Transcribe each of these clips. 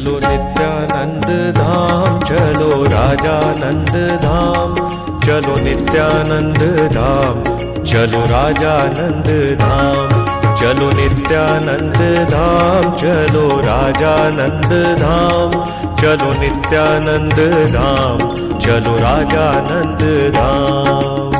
चलो नित्यानंद धाम, चलो राजानंद धाम, चलो नित्यानंद धाम, चलो राजानंद धाम, चलो नित्यानंद धाम, चलो राजानंद धाम, चलो नित्यानंद धाम, चलो राजानंद धाम।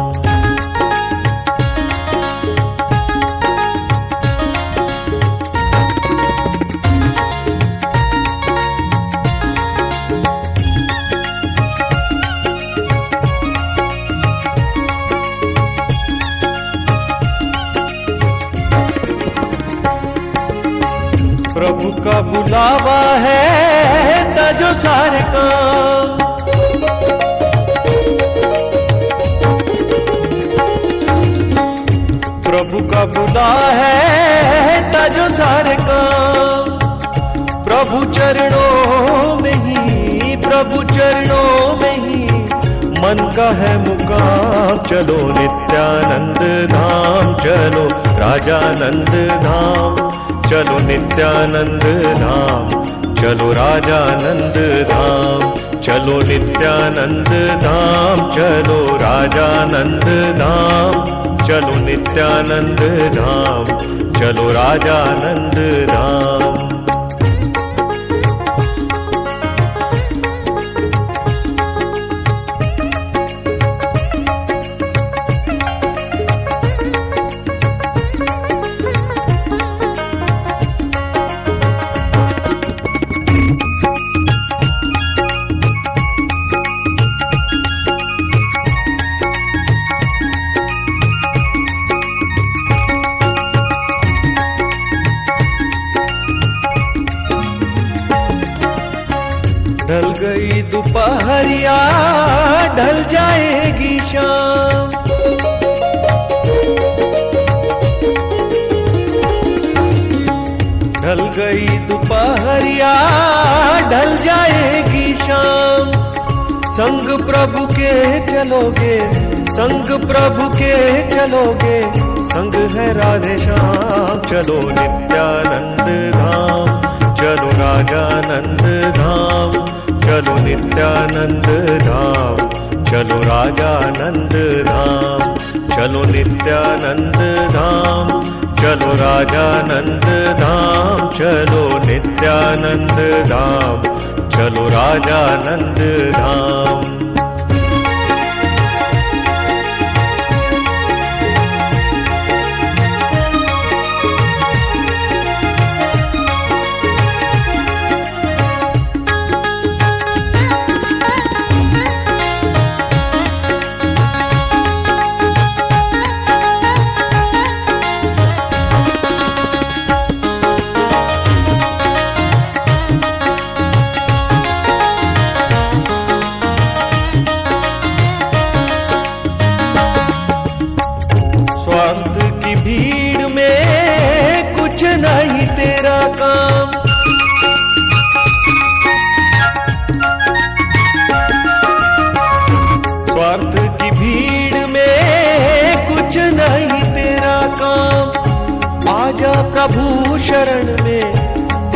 प्रभु का बुलावा है तजो सारे काम, प्रभु का बुला है तजो सारे काम। प्रभु चरणों में ही, प्रभु चरणों में ही मन का है मुकाम। चलो नित्यानंद धाम, चलो राजानंद धाम, चलो नित्यानंद धाम, चलो राजानंद धाम, चलो नित्यानंद धाम, चलो राजानंद धाम, चलो नित्यानंद धाम, चलो राजानंद धाम। ढल गई दोपहरिया, ढल जाएगी शाम, ढल गई दोपहरिया, ढल जाएगी शाम। संग प्रभु के चलोगे, संग प्रभु के चलोगे, संग है राधे श्याम। चलो नित्यानंद धाम, चलो राजानंद धाम, चलो नित्यानंद धाम, चलो राजानंद धाम, चलो नित्यानंद धाम, चलो राजानंद धाम, चलो नित्यानंद धाम, चलो राजानंद धाम। स्वार्थ की भीड़ में कुछ नहीं तेरा काम, स्वार्थ की भीड़ में कुछ नहीं तेरा काम। आजा प्रभु शरण में,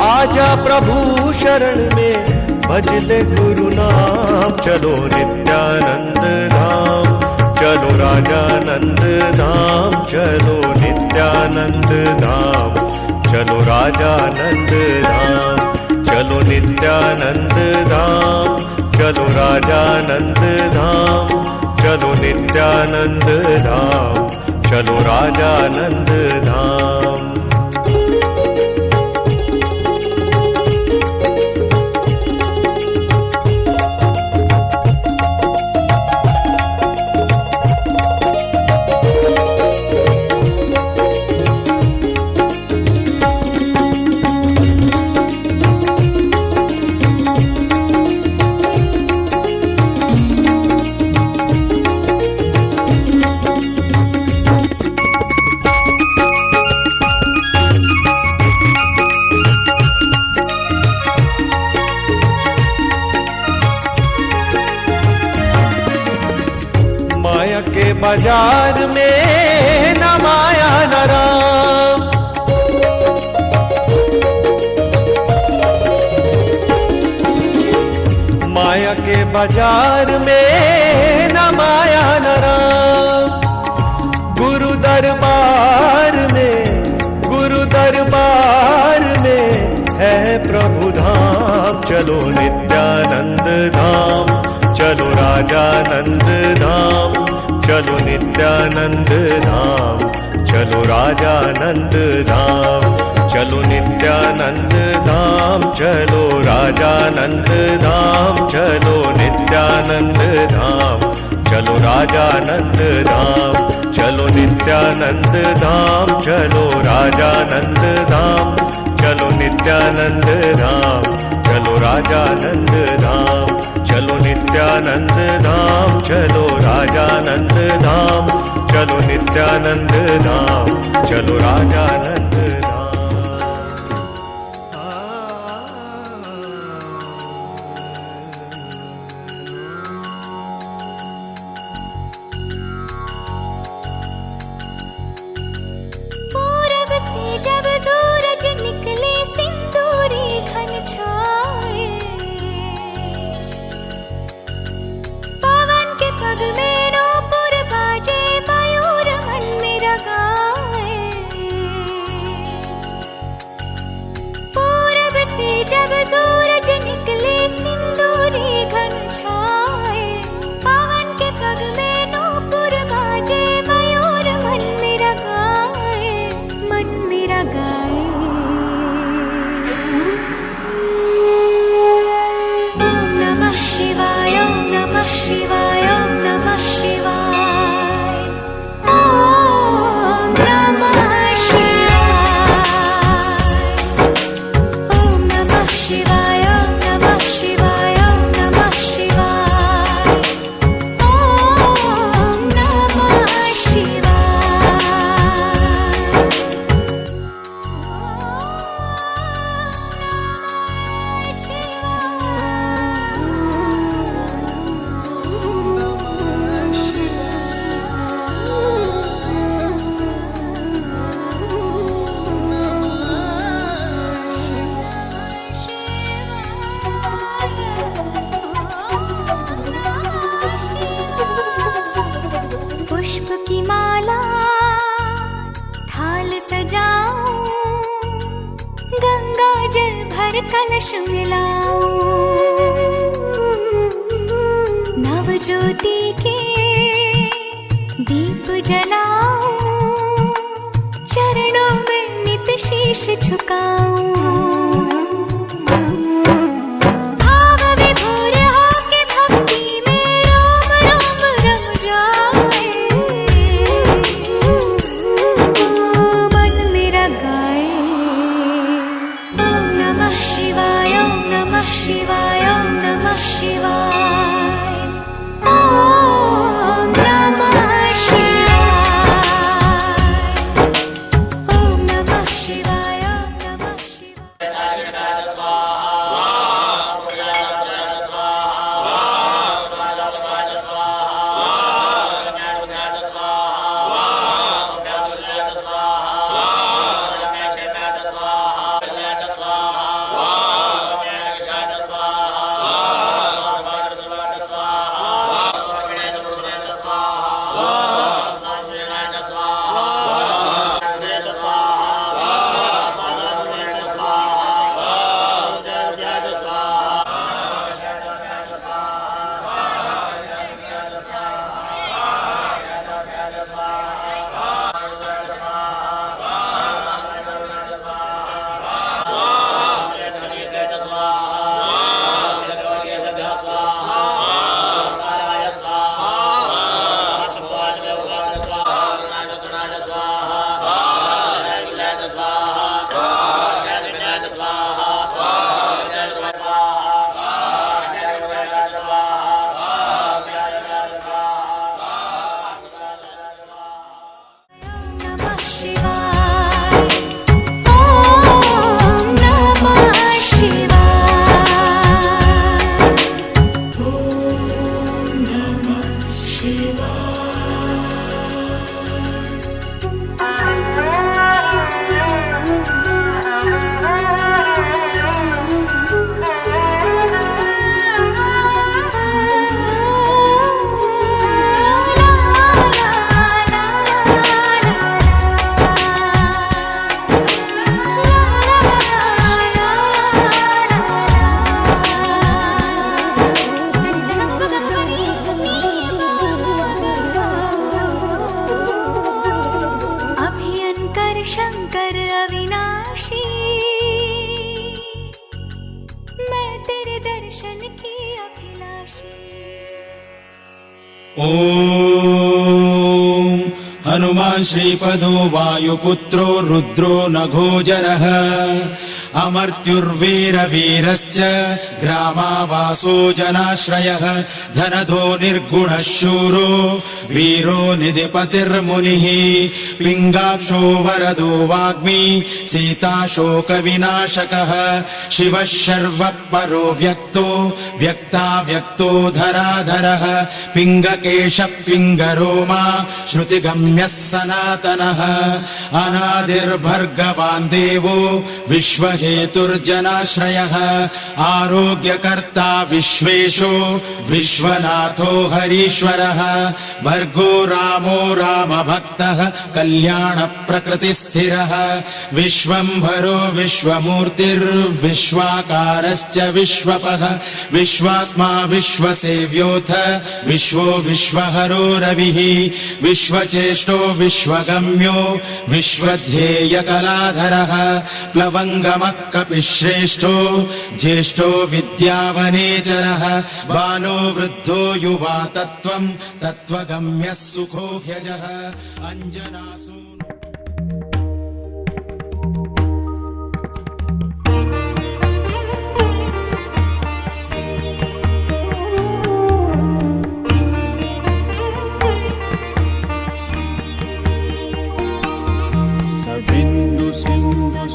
आजा प्रभु शरण में, भज ले गुरु नाम। चलो नित्यानंद धाम, चलो राजानंद धाम, चलो नित्यानंद धाम, चलो राजानंद धाम, चलो नित्यानंद धाम, चलो राजानंद धाम, चलो नित्यानंद धाम, चलो राजानंद धाम। के बाजार में न माया न राम, बाजार में न माया न राम। गुरु दरबार में है प्रभु धाम। चलो नित्यानंद धाम, चलो राजानंद धाम, चलो नित्यानंद धाम, चलो राजानंद धाम, चलो नित्यानंद धाम, चलो राजानंद धाम, चलो नित्यानंद धाम, चलो राजानंद धाम, चलो नित्यानंद धाम, चलो राजानंद धाम, चलो नित्यानंद धाम, चलो राजानंद धाम, चलो नित्यानंद धाम, चलो राजानंद धाम, चलो नित्यानंद धाम, चलो राजानंद धाम। पूरब से जब सूरज निकले सिंदूरी घन छाए, पवन के पग में नूपुर बाजे, मयूर मन मेरा गाए। पूरब से जब सूरज निकले सिंदूरी घन छाए, पवन के पग में नूपुर बाजे, मयूर मन मेरा गाए, मन मेरा गाए। ओम नमः शिवाय, ओम नमः शिवाय, ओम नमः शिवाय, ओम नमः शिवाय, ओम नमः शिवाय, ओम नमः शिवाय, ओम नमः शिवाय, ओम नमः शिवाय। पुष्प की माला थाल सजाऊं, गंगा जल भर कलश मिलाऊं, नव ज्योति के दीप जलाऊं, चरणों में नित शीश झुकाऊं। भाव विभोर होके भक्ति में रोम रोम रम जाए, मन मेरा गाए। ओम नमः शिवाय, ओम नमः शिवाय, ओम नमः शिवाय, ओम नमः शिवाय, ओम नमः शिवाय, ओम नमः शिवाय। ॐ हनुमान् श्रीपदो वायुपुत्रो रुद्रो नघोजरः अमर्त्युर्वीरवीरश्च ग्रामावासो जनाश्रयः धनधो निर्गुणः शूरो वीरो निधिपतिर्मुनिः पिङ्गाक्षो वरदो वाग्मी सीताशोकविनाशकः शिवः शर्वपरो व्यक्तो व्यक्ताव्यक्तो धराधरः पिङ्गकेशः पिङ्गरोमा श्रुतिगम्यः सनातनः अनादिर्भर्गवान् देवो विश्वहेतुर्जनाश्रयः आरोग्यकर्ता विश्वेशो विश्वनाथो हरीश्वरः भर्गो रामो रामभक्तः कल्याणप्रकृतिस्थिरः विश्वम्भरो विश्वमूर्तिर्विश्वाकारश्च विश्वपः विश्वात्मा विश्वसेव्योऽथ विश्वो विश्वहरो रविः विश्वचेष्टो विश्वगम्यो विश्वध्येयकलाधरः प्लवङ्गमः कपिश्रेष्ठो ज्येष्ठो विद्यावनेचरः बालो वृद्धो युवा तत्त्वं तत्त्वगम्यः सुखो ह्यजः अञ्जनासु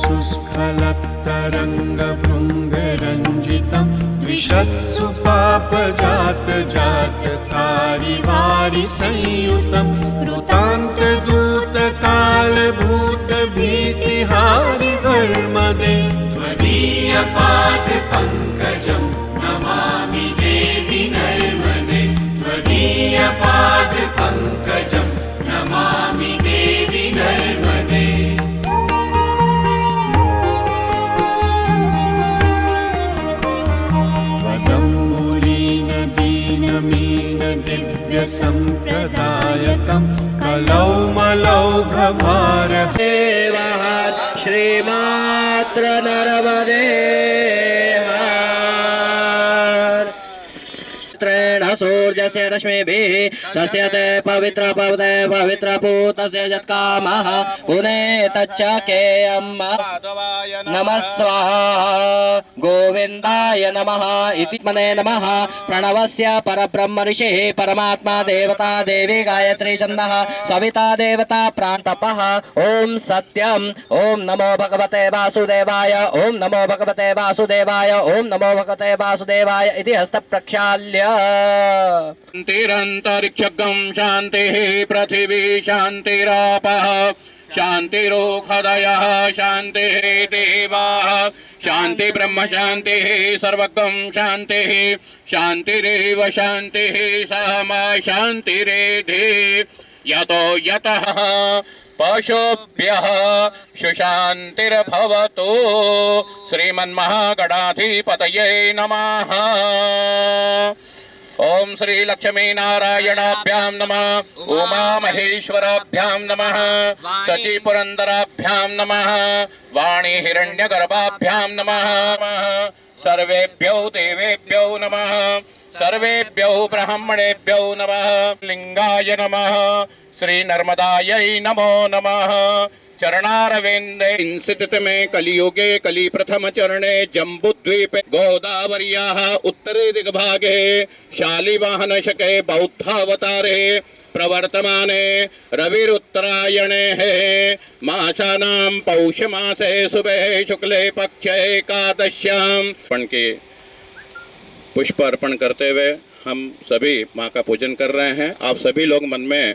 शुष्कलत्तरङ्गभृङ्गरञ्जितं द्विषत्सु पापजातजातकारिवारि संयुतं वृतान्तदूतकालभूतभीतिहारिवर्मदे त्वदीयपादपङ्कजं नमामि देवि नर्मदे त्वदीयपादपङ्कजं नमामि देवि नर्मदे दिव्यसम्प्रदायकं कलौमलौघभारदेवः श्रीमात्र नर्मदे सूर्यस्य रश्मिभिः तस्य ते पवित्रपूतस्य यत्कामः पुनेतच्च केयम् नमः स्वाहा गोविन्दाय नमः इति मने नमः प्रणवस्य परब्रह्म ऋषिः परमात्मा देवता देवी गायत्री छन्दः सविता देवता प्राणतपः ॐ सत्यम् ॐ नमो भगवते वासुदेवाय ॐ नमो भगवते वासुदेवाय ॐ नमो भगवते वासुदेवाय इति हस्तप्रक्षाल्य शान्तिरन्तरिक्षगं शान्तिः पृथिवी शान्तिरापः शान्तिरोखदयः शान्तिः देवाः शान्ति ब्रह्म शान्तिः सर्वगं शान्तिः शान्तिरेव शान्तिः सहमा शान्तिरेधि यतो यतः पशुभ्यः सुशान्तिर्भवतु श्रीमन्महागणाधिपतये नमः ओम श्री लक्ष्मी नारायणाभ्यां नमः उमा महेश्वराभ्यां नमः सची पुरंदराभ्यां नमः वाणी हिरण्यगर्भाभ्यां नमः सर्वेभ्यो देवेभ्यो नमः सर्वेभ्यो ब्राह्मणेभ्यो नमः लिंगाय नमः श्री नर्मदायै नमो नमः चरणारविंदे इंसित में कलियुगे कली प्रथम चरणे जम्बुद्वीपे गोदावर्याः उत्तरे दिग्भागे शालिवाहन शके बौद्धावतारे प्रवर्तमाने रविरुत्तरायणे मासानां पौष मासे शुभे शुक्ले पक्षे एकादश्यां के पुष्प अर्पण करते हुए हम सभी माँ का पूजन कर रहे हैं। आप सभी लोग मन में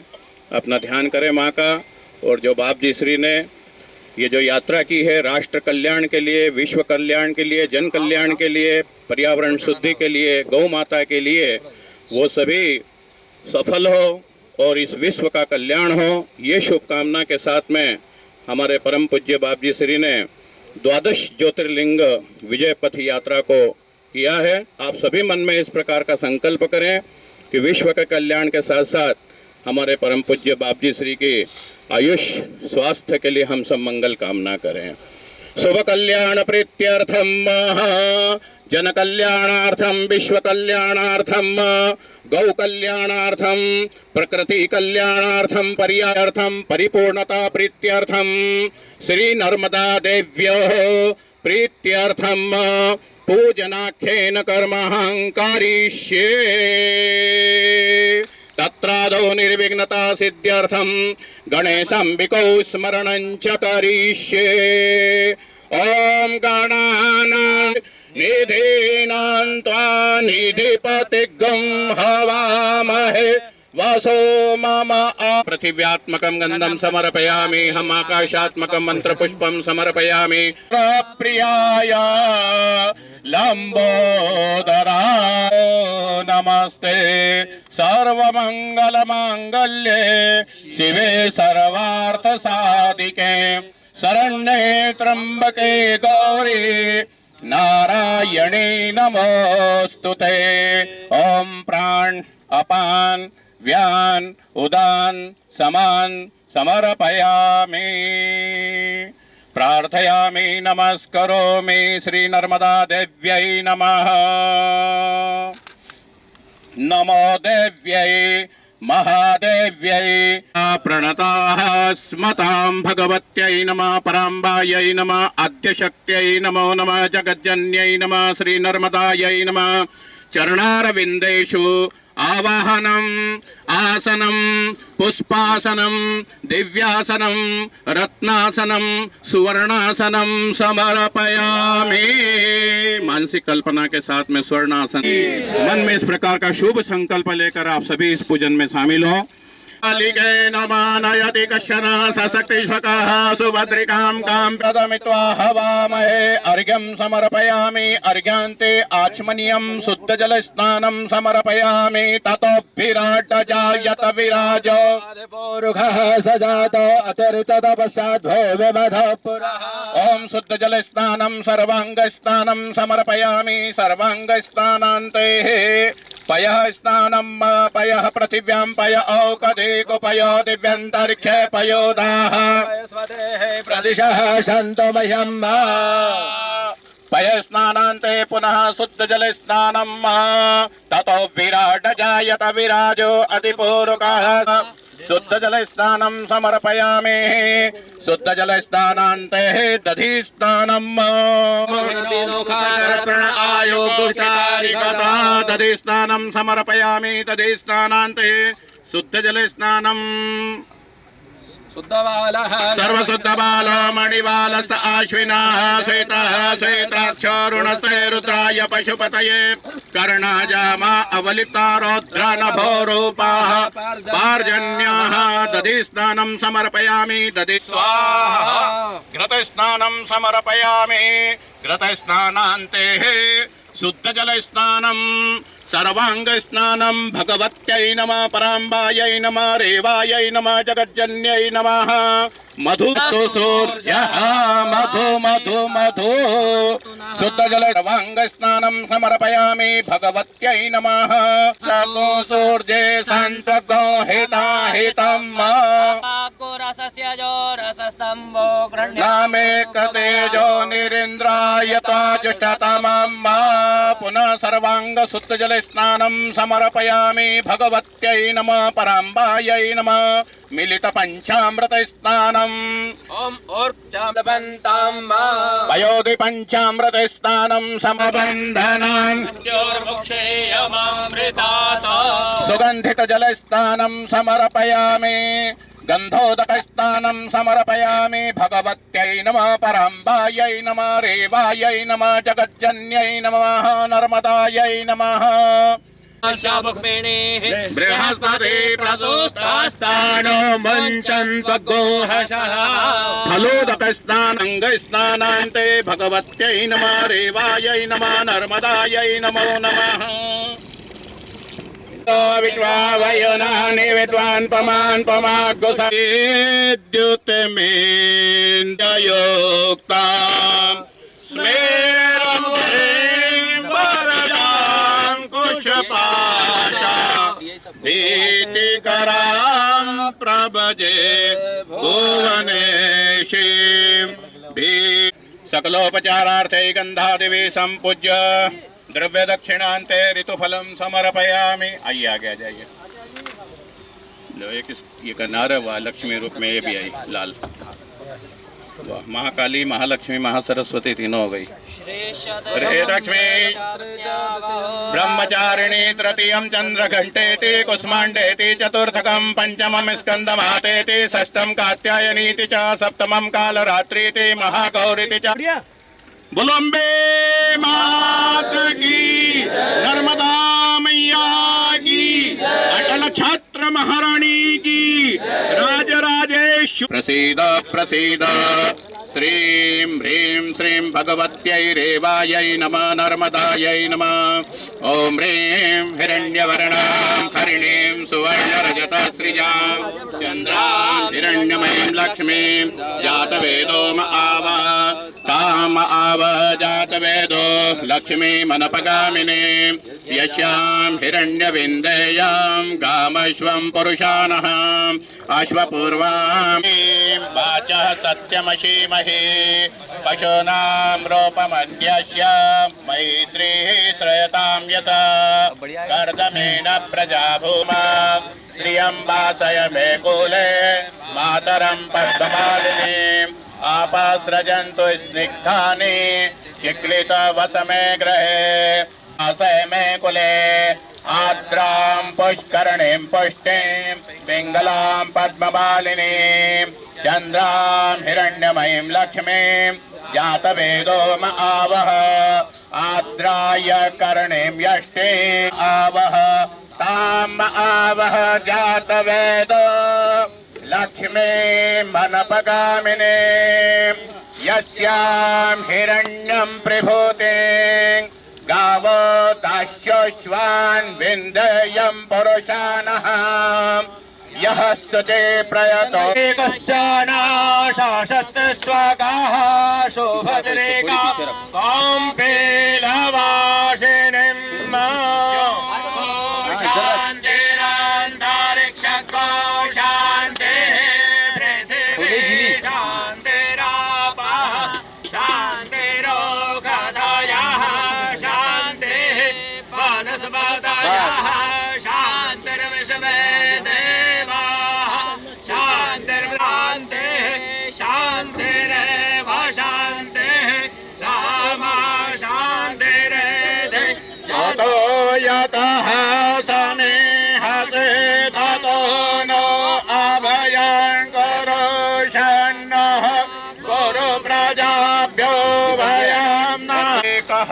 अपना ध्यान करें माँ का। और जो बाप जी श्री ने ये जो यात्रा की है राष्ट्र कल्याण के लिए, विश्व कल्याण के लिए, जन कल्याण के लिए, पर्यावरण शुद्धि के लिए, गौ माता के लिए, वो सभी सफल हो और इस विश्व का कल्याण हो, ये शुभकामना के साथ में हमारे परम पूज्य बाप जी श्री ने 12 ज्योतिर्लिंग विजय पथ यात्रा को किया है। आप सभी मन में इस प्रकार का संकल्प करें कि विश्व के कल्याण के साथ साथ हमारे परम पूज्य बाप जी श्री की आयुष स्वास्थ्य के लिए हम सब मंगल कामना करें। शुभ कल्याण प्रीत्यर्थम जन कल्याणार्थम विश्व कल्याणार्थम गौ कल्याणार्थम प्रकृति कल्याणार्थम पर्यार्थम परिपूर्णता प्रीत्यर्थम श्री नर्मदा देव्योः प्रीत्यर्थम पूजनाख्येन कर्महं करिष्ये। तत्रादौ निर्विघ्नता सिद्ध्यर्थम गणेशाम्बिकौ स्मरणं च करिष्ये। ओम गणानां निधीनां त्वा निधिपतिगं हवामहे वसो मम पृथिव्यात्मकं गन्धं समर्पयामि हम आकाशात्मकं मंत्रपुष्पं समर्पयामि प्रियाय लंबोदरा नमस्ते सर्वमंगलमांगल्ये शिवे सर्वार्थसाधिके शरण्ये त्र्यंबके गौरी नारायणे नमोस्तुते। ओम प्राण अपान व्यान उदान समान समर्पयामि प्रार्थयामि नमस्करोमि श्री नर्मदा देव्यै नमः। नमो देव्यै महादेव्यै प्रणताः स्मतां भगवत्यै नमः पराम्बायै नमः आद्यशक्त्यै नमो नमः जगज्जन्यै नमः श्री नर्मदायै नमः। चरणारविन्देषु आवाहनम् आसनं पुष्पासनं दिव्यासनं रत्नासनं सुवर्णासनं समर्पयामि। मानसिक कल्पना के साथ में स्वर्णासन मन में इस प्रकार का शुभ संकल्प लेकर आप सभी इस पूजन में शामिल हो। कालिके नमः नयति कश्चन सशक्तिशकः सुभद्रिकां कां प्रदमित्वा हवामहे अर्घ्यं समर्पयामि। अर्घ्यान्ते आचमनीयं शुद्धजलस्नानं समर्पयामि। ततो विराट जायत विराजो पूरुखः सजातो अतिरिक्त पश्चात् भूमिमधः पुरः। ओम शुद्धजलस्नानं सर्वाङ्गस्नानं समर्पयामि। सर्वाङ्गस्नानान्ते पयः स्नानं पयः पृथिव्यां पय औकदेको पयो दिव्यन्तरिक्षे पयोदाः प्रदिशः सन्तु मह्यं पय स्नानान्ते पुनः शुद्धजलस्नानं ततो विराट जायत विराजो अतिपूर्वकः। शुद्धजलस्नानं समर्पयामि। शुद्धजलस्नानान्ते दधिस्नानं दधिस्नानं समर्पयामि। दधिस्नानान्ते शुद्धजलस्नानं सर्वशुद्धबालो मणिबालस्त आश्विनः श्वेतः श्वेताक्षरुणस्य रुद्राय पशुपतये कर्णाजामा अवलिप्ता रौद्रा नभो रूपाः पार्जन्याः। दधिस्नानं समर्पयामि। दधि स्वाहा। घृतस्नानं समर्पयामि। घृतस्नानान्ते शुद्धजलस्नानं सर्वाङ्गस्नानं भगवत्यै नमः पराम्बायै नमः रेवायै नमः जगज्जन्यै नमः। मधुस्तु सूर्यः मधु मधु मधु शुद्धजल सर्वाङ्गस्नानं समर्पयामि भगवत्यै नमः। सगो सूर्ये सन्तगो हिताहितं नामेकतेजो निरीन्द्रायताजुष्टतमं पुनः सर्वाङ्ग शुद्धजलस्नानं समर्पयामि भगवत्यै नमः पराम्बायै नमः। मिलित पंचामृतस्नानम् ओम ऊर्जाबन्तां वयोधि पंचामृतस्नानं समबन्धनान् सुगन्धित जलस्नानं समर्पयामि। गन्धोदकस्नानं समर्पयामि भगवत्यै नमः पराम्बायै नमः रेवायै नमः जगज्जन्यै नमः नर्मदायै नमः। बृहस्पति प्रसोस्तास्तानो मञ्चन्त्वगोहसः फलोदकस्नानङ्गस्नानान्ते भगवत्यै नमः रेवायै नमः नर्मदायै नमो नमः। विद्वावयोनानि विद्वान् पमान् पमाग्गुसद्युतमेन्दयोक्ताम् स्मेरं वरदां कुशपाशा भीतिकरां प्रभजे भुवनेशीं सकलोपचारार्थे गंधादिवी संपूज्य द्रव्य दक्षिणांते ऋतुफलम समर्पयामि। आइए आगे आ जाइए। लो एक ये कनार व लक्ष्मी रूप में ये भी आई लाल। वाह, महाकाली महालक्ष्मी महासरस्वती तीनों हो गई। रे लक्ष्मी ब्रह्मचारिणी तृतीयं चंद्र घंटेति कुष्मांडेति चतुर्थकं पंचमं स्कंदमातेति षष्ठं कात्यायनीति च सप्तमं कालरात्रीति महागौरीति च। बोलो अम्बे मात की, नर्मदा मैया की, अटल छात्र महारानी की, राजराजेश्वरी। प्रसीद प्रसीद। श्रीं ह्रीं श्रीं भगवत्यै रेवायै नमः नर्मदायै नमः। ॐ ह्रीं हिरण्यवर्णां हरिणीं सुवर्णरजतश्रिजां चन्द्रां हिरण्यमयीं लक्ष्मीं जातवेदो म आवह ताम आवह जातवेदो लक्ष्मीमनपगामिनीं यस्यां हिरण्यविन्देयां गामश्वं पुरुषानः अश्वपूर्वां वाचः सत्यमशीमहि पशूनां रूपमन्यस्य मैत्रीः श्रयतां यथा कर्दमेन प्रजा भूमा श्रियं वासय मे कुले मातरं पद्ममालिनीम् आपासृजन्तु स्निग्धानि चिक्लितवसमे गृहे आसय मे कुले आद्रां पुष्करणीं पुष्टिं पिङ्गलां पद्ममालिनीं चन्द्रां हिरण्यमयीं लक्ष्मीं जातवेदो म आवह आद्राय करणीं यष्टिं आवह ताम आवह जातवेदो लक्ष्मीमनपगामिनीं यस्यां हिरण्यं प्रभूतिं गावो दास्योश्वान् विन्देयं पुरुषानः यः स्तुते प्रयतो कश्चनाशाशस्त्स्वागाः शोभद्रेका काम्पेलवासिनीं शान्तिरान्तरिक्षको शान्तिः पृथिवी शान्तिरापः शान्तिरोगधयः शान्तिः वनस्पतयः शान्तिर्विश्वे देवाः शान्तिर्भ्रान्तिः शान्तिरेव शान्तिः सामा शान्तिरेधि यतो यतः समेहते ततो नो अभयं कुरु शन्नः कुरु प्रजाभ्यो भयं नाकः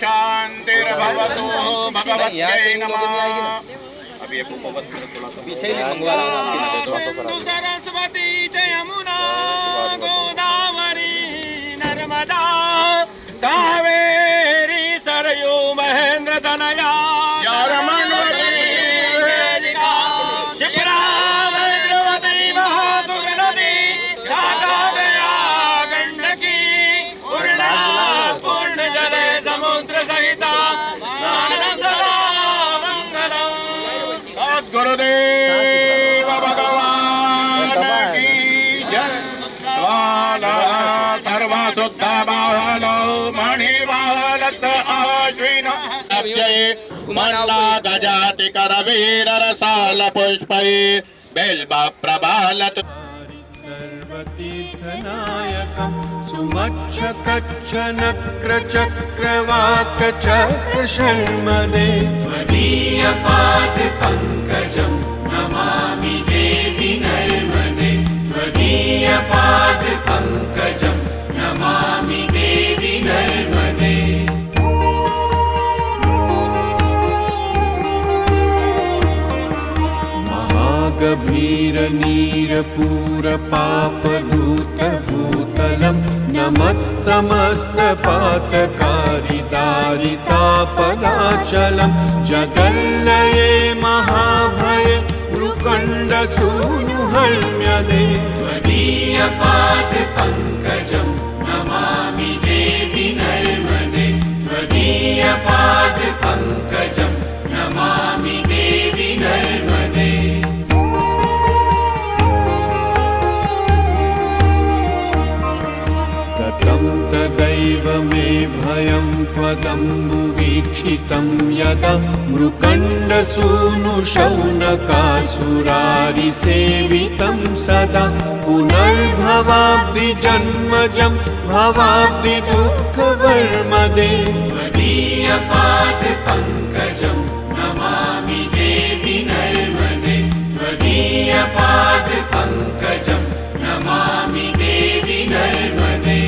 शान्तिर्भवतु भगवत्यै नमः। अभी ये पीछे मंगवा सिंधु सरस्वती च यमुना गोदावरी नर्मदा कावेरी सरयू महेंद्र तनया शिप्रा द्रवती महासुरनदी शाखादया गंडकी पूर्णा पूर्ण जले समुद्र सहिता स्नानं सदा मंगलम्। सद्गुरुदेव भगवान की जय। स्वाला सर्वशुद्ध बाहलो मणिवालत अश्विन अव्यय मन्ना गजाति करवीर रसाल पुष्पै बेल्ब प्रबालत सर्वतीर्थनायकं सुमक्षकच्छनक्रचक्रवाकचक्रशर्मदे त्वदीयपादपङ्कजं नमामि देवि नर्मदे त्वदीयपादपङ्कजं नमामि देवि नर्मदे। महागभीरनीरपूरपापधूतभूतलं नमस्तमस्तपातकारिदारितापदाचलं जगल्लये महाभय मृकण्डसूनुहर्म्यदे त्वदीयपादपङ्कजं नमामि देवि नर्मदे त्वदीयपादपङ्कजं नमामि देवि नर्मदे। स्वयं त्वदम्बुवीक्षितं यदा मृकण्डसूनुशौनकासुरारिसेवितं सदा पुनर्भवाब्धिजन्मजं भवाब्धि दुःखवर्मदे त्वदीयपादपङ्कजं नमामि देवि नर्मदे त्वदीयपादपङ्कजं नमामि देवि नर्मदे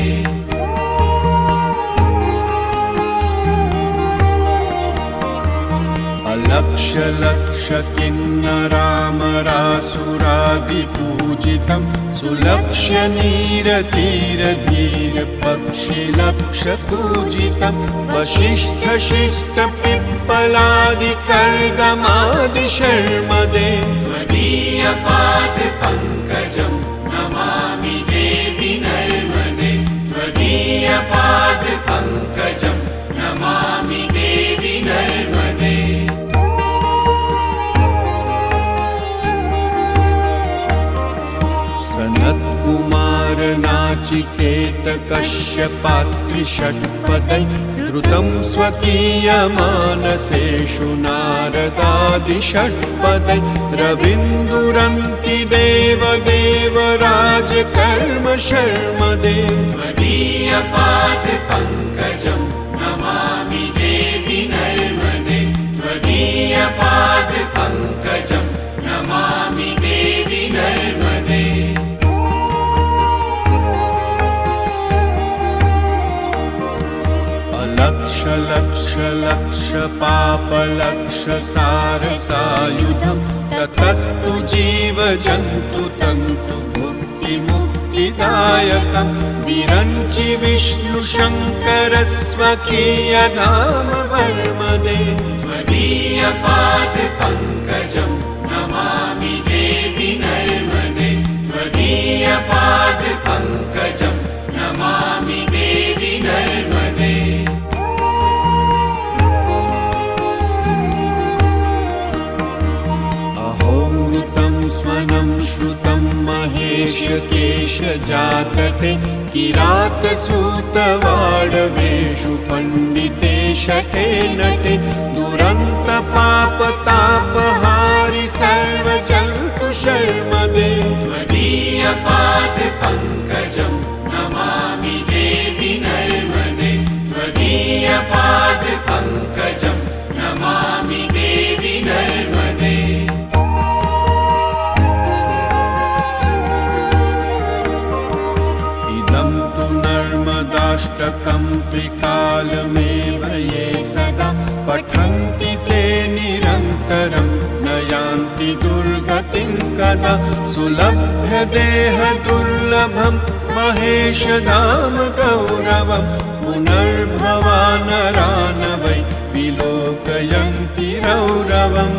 अलक्ष लक्ष किन्नरामरासुरादिपूजितं सुलक्ष्य नीरतीरधीर पक्षिलक्षपूजितं वसिष्ठशिष्ट पिप्पलादिकर्दमादिशर्मदे त्वदीयपादपङ्कजं नमामि देवि नर्मदे त्वदीयपादपङ्कजं नमामि देवि नर्मदे सनत्कुमार नाचिकेत कश्यपात्रिषट्पदै द्रुतं स्वकीयमानसेषु नारदादिषट्पदै रविन्दुरन्ति देवदेवराजकर्म शर्मदे त्वदीयपादपङ्कजं नमामि देवि नर्मदे त्वदीयपादपङ्कजं नमामि देवि नर्मदे लक्ष लक्ष लक्ष पापलक्ष सारसायुधं ततस्तु जीवजन्तु तन्तु भुक्तिमुक्तिदायकं विरञ्चि विष्णुशङ्करस्वकीयधाम वर्मदे त्वदीयपादपङ्कजं नमामि देवि नर्मदे त्वदीयपादपङ्कजं नमामि देवि नर्मदे अहोमृतं स्वनं श्रुतं महेशकेशजातटे किरातसूतवाडवेषु पण्डिते शटे नटे दुरन्तपापतापहारि सर्वजन्तु शर्मदे त्वदीयपादपङ्कजं नमामि देवि नर्मदे त्वदीयपादपङ्कजं नमामि देवि नर्मदे इदं तु नर्मदाष्टकं त्रिकालमेव ये सदा पठन्ति ते निरन्तरं न यान्ति दुर्गतिं कदा सुलभ्य देह दुर्लभं महेशधाम गौरवं पुनर्भवानरा न वै विलोकयन्ति रौरवम्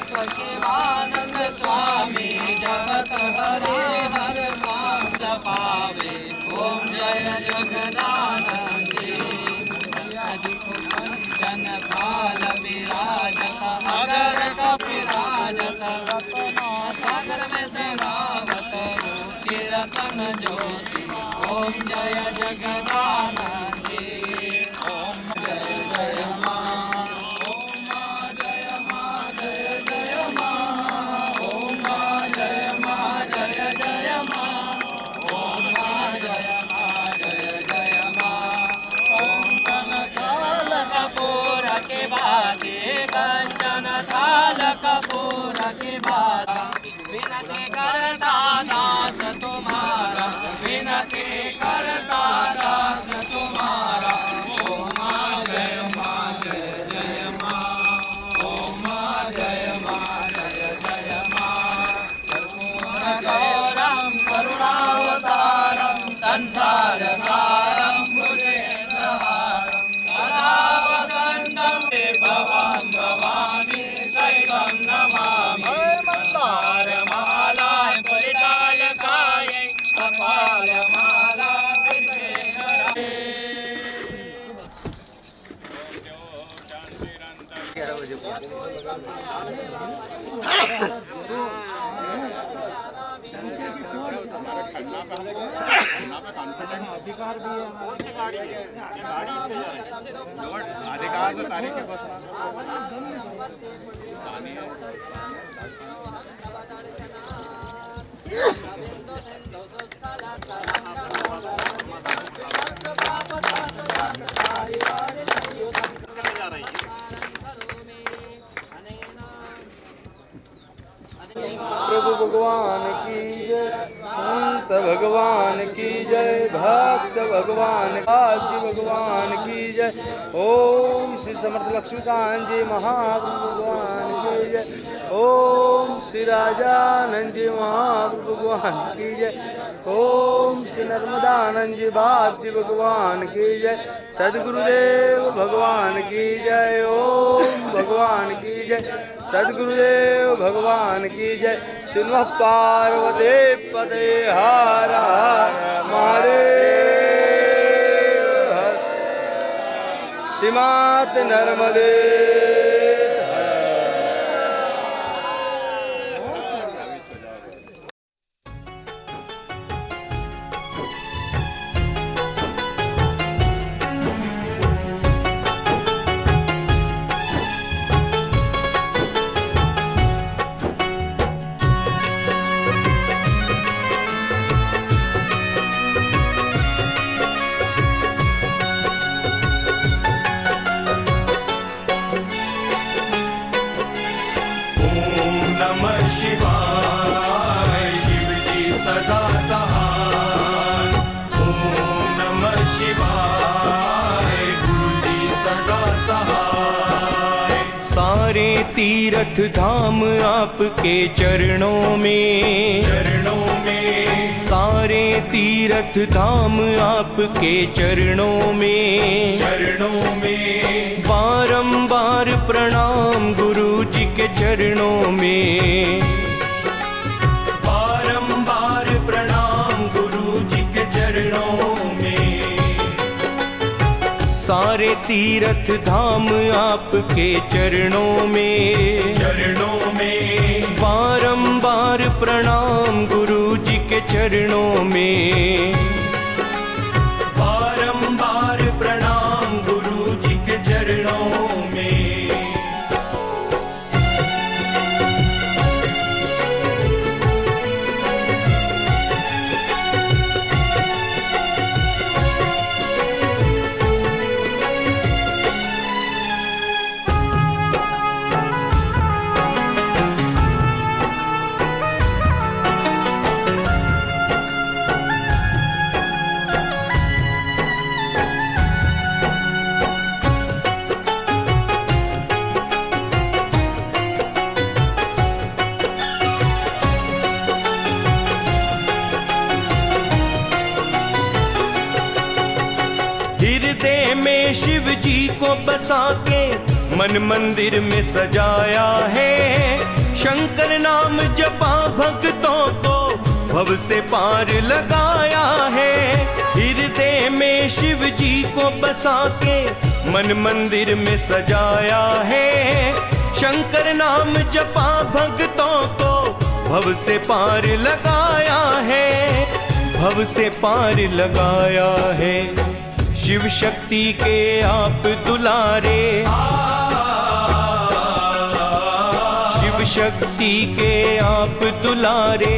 शिवानंद स्वामी जपत हरे हर नाम जपावे ओम जय जगदानंदी कंचन काल विराजत अगर कपिराजत रत्ना सागर में सेवावत चिरतन ज्योति ओम जय जगदानंदी ओम जय जय मां ओम मां जय मां जय जय मां ओम मां जय मां जय जय मां ओम मां जय मां जय जय मां ओम कनकाल कपूर के बादे कंचन थाल कपूर के बादा विनती करता दास तुम्हारा विनती करता दास तुम्हारा ओम मां जय जय मां ओम मां जय जय मां कर्पूर गौरम करुणावतारम संसार सारम भुजगेन्द्रहारम सदा वसन्तं भवां भवानी सैवं नमामि मंदारमालाय परिचायकाय कपालमाला कृष्णे प्रभु भगवान की जय, संत भगवान की जय, भक्त भगवान आदि भगवान की जय। ओम श्री समर्थ लक्ष्मीकांत जी महाप्रभु भगवान की जय। ओम श्री राजानंद जी महाप्रभु भगवान की जय। ओम श्री नर्मदानंद जी बापजी भगवान की जय। सदगुरुदेव भगवान की जय। ओम भगवान की जय। सदगुरुदेव भगवान की जय। सुनो पार्वती पदे हर हर महादेव हर श्रीमात नर्मदे नमः शिवाय शिव जी सदा सहाय ओम नमः शिवाय गुरु जी सदा सहाय सारे तीर्थ धाम आपके चरणों में सारे तीर्थ धाम आपके चरणों में बारंबार प्रणाम गुरु जी के चरणों में बारंबार प्रणाम गुरु जी के चरणों में सारे तीर्थ धाम आपके चरणों में बारंबार प्रणाम गुरु जी के चरणों में बारंबार प्रणाम गुरु जी के चरणों में जी को बसा के मन मंदिर में सजाया है। शंकर नाम जपा भक्तों को भव से पार लगाया है। हृदय में शिव जी को बसा के मन मंदिर में सजाया है। शंकर नाम जपा भक्तों को भव से पार लगाया है, भव से पार लगाया है। शिव शक्ति के आप दुलारे, शिव शक्ति के आप दुलारे,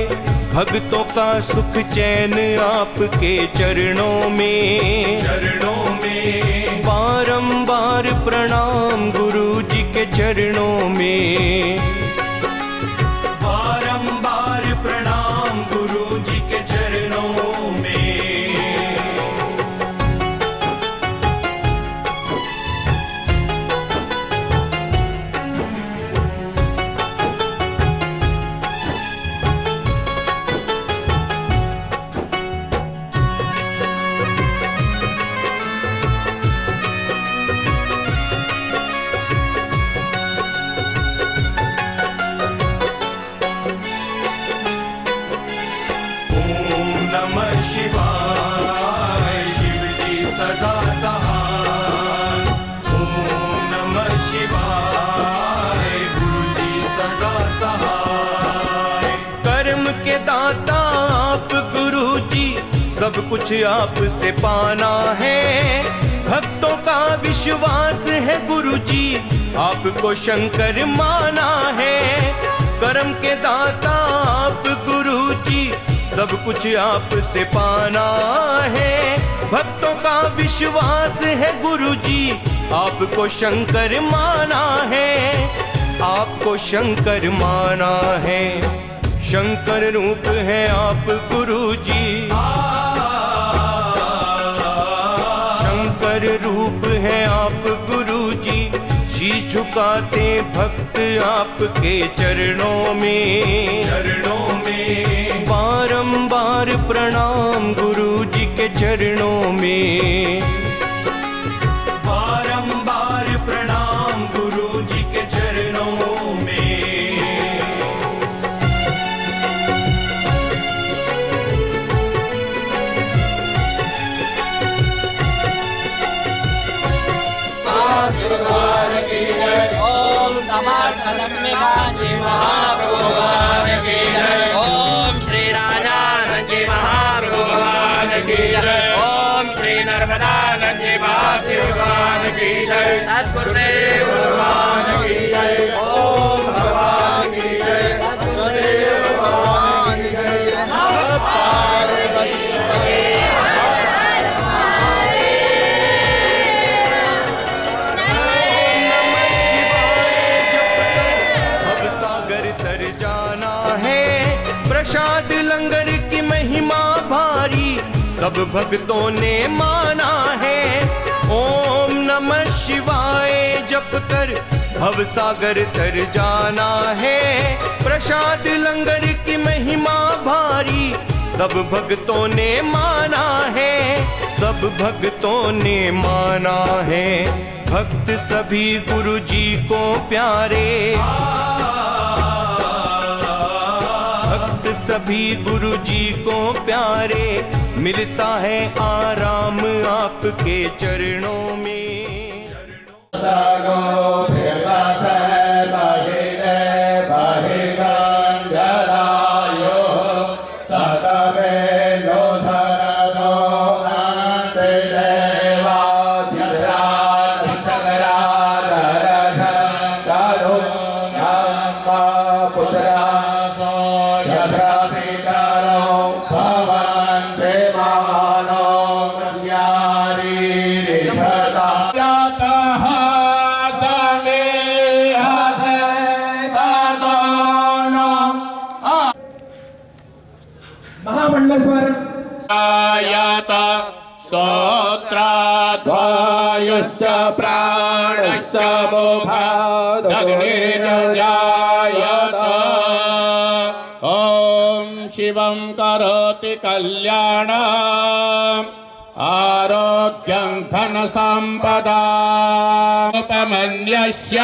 भक्तों का सुख चैन आपके चरणों में, चरणों में। बारंबार प्रणाम गुरु जी के चरणों में, बारंबार प्रणाम गुरु जी के चरणों में। सब कुछ आप से पाना है। भक्तों का विश्वास है गुरु जी, आपको शंकर माना है। कर्म के दाता आप गुरु जी, सब कुछ आप से पाना है। भक्तों का विश्वास है गुरु जी, आपको शंकर माना है, आपको शंकर माना है। शंकर रूप है आप गुरु जी, शंकर रूप है आप गुरु जी। शीश झुकाते भक्त आपके चरणों में, चरणों में। बारंबार प्रणाम गुरु जी के चरणों में, बारंबार प्रणाम गुरु जी के चरणों में। ओम समर्थ लक्ष्मी कांची महाप्रभु भगवान की जय। ओम श्री राजानंद जी महाप्रभु भगवान की जय। ओम श्री नर्मदानंद जी महादेव भगवान की जय। सद्गुरुदेव भगवान की जय। ओम भगवान की जय। सद्गुरुदेव भगवान की जय। प्रसाद लंगर की महिमा भारी, सब भक्तों ने माना है। ओम नमः शिवाय जप कर भव सागर तर जाना है। प्रसाद लंगर की महिमा भारी, सब भक्तों ने माना है, सब भक्तों ने माना है। भक्त सभी गुरु जी को प्यारे, सभी गुरु जी को प्यारे। मिलता है आराम आपके चरणों में। महामंडलेश्वर स्तोत्राध्वायस्य प्राणस्य मोभादग्निर्जायत। ॐ शिवं करोति कल्याणम् आरोग्य सर्वभोगाप्यं धन सम्पदापमन्यस्य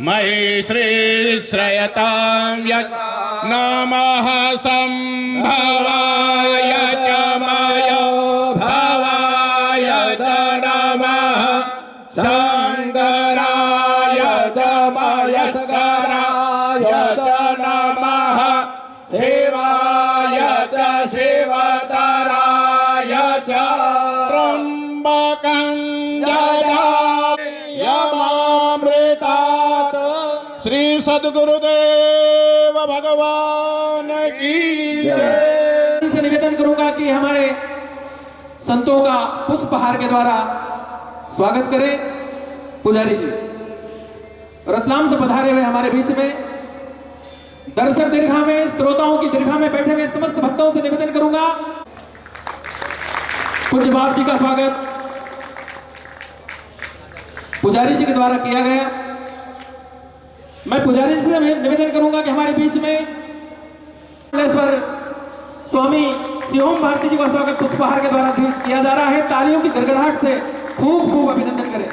मयि श्रीश्रयतां यत् नमः सम्भवाय च मयो भवाय च नमः शङ्कराय च मयस्कराय च नमः शिवाय च शिवतराय च त्र्यम्बकं यमामृतात् श्री सद्गुरुदेव भगवान की जय। से निवेदन करूंगा कि हमारे संतों का पुष्पहार के द्वारा स्वागत करें। पुजारी जी रतलाम से पधारे हुए हमारे बीच में दर्शक दीर्घा में, श्रोताओं की दीर्घा में बैठे हुए समस्त भक्तों से निवेदन करूंगा पूज्य बाप जी का स्वागत पुजारी जी के द्वारा किया गया। मैं पुजारी जी से निवेदन करूंगा कि हमारे बीच में स्वामी शिवम भारती जी का स्वागत पुष्पहार के द्वारा किया जा रहा है। तालियों की गड़गड़ाहट से खूब खूब अभिनंदन करें।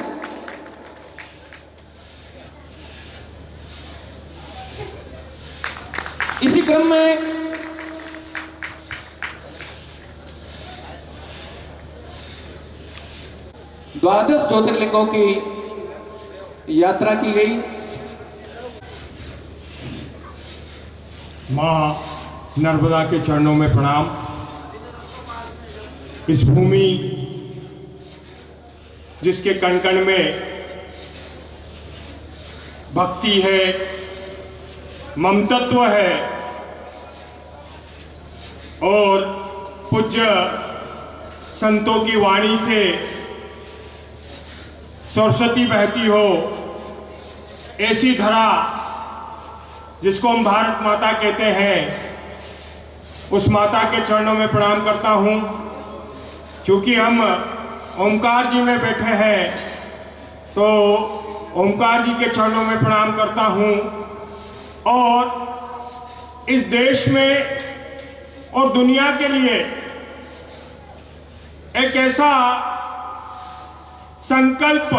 इसी क्रम में द्वादश ज्योतिर्लिंगों की यात्रा की गई। मां नर्मदा के चरणों में प्रणाम। इस भूमि जिसके कण कण में भक्ति है, ममतत्व है और पूज्य संतों की वाणी से सरस्वती बहती हो, ऐसी धरा जिसको हम भारत माता कहते हैं, उस माता के चरणों में प्रणाम करता हूँ। क्योंकि हम ओमकार जी में बैठे हैं तो ओमकार जी के चरणों में प्रणाम करता हूँ। और इस देश में और दुनिया के लिए एक ऐसा संकल्प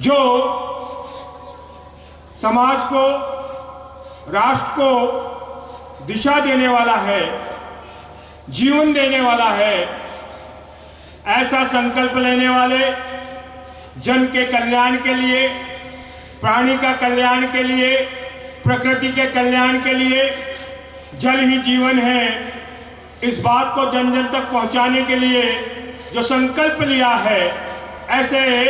जो समाज को, राष्ट्र को दिशा देने वाला है, जीवन देने वाला है, ऐसा संकल्प लेने वाले, जन के कल्याण के लिए, प्राणी का कल्याण के लिए, प्रकृति के कल्याण के लिए जल ही जीवन है, इस बात को जन जन तक पहुंचाने के लिए जो संकल्प लिया है, ऐसे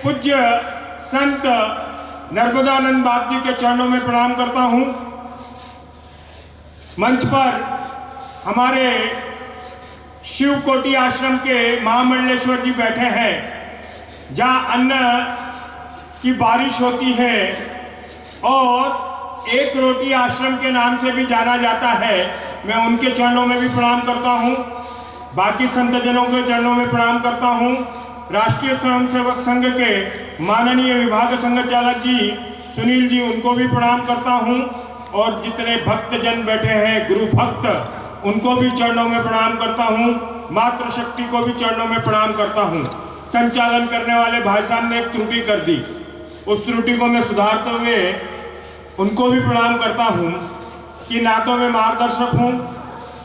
पूज्य संत नर्मदानंद बाप जी के चरणों में प्रणाम करता हूं। मंच पर हमारे शिव कोटि आश्रम के महामंडलेश्वर जी बैठे हैं, जहां अन्न की बारिश होती है और एक रोटी आश्रम के नाम से भी जाना जाता है। मैं उनके चरणों में भी प्रणाम करता हूं। बाकी संतजनों के चरणों में प्रणाम करता हूं। राष्ट्रीय स्वयंसेवक संघ के माननीय विभाग संघ चालक जी सुनील जी, उनको भी प्रणाम करता हूं। और जितने भक्तजन बैठे हैं, गुरु भक्त, उनको भी चरणों में प्रणाम करता हूं। मातृशक्ति को भी चरणों में प्रणाम करता हूं। संचालन करने वाले भाई साहब ने एक त्रुटि कर दी, उस त्रुटि को मैं सुधारते हुए उनको भी प्रणाम करता हूं कि ना तो मैं मार्गदर्शक हूं,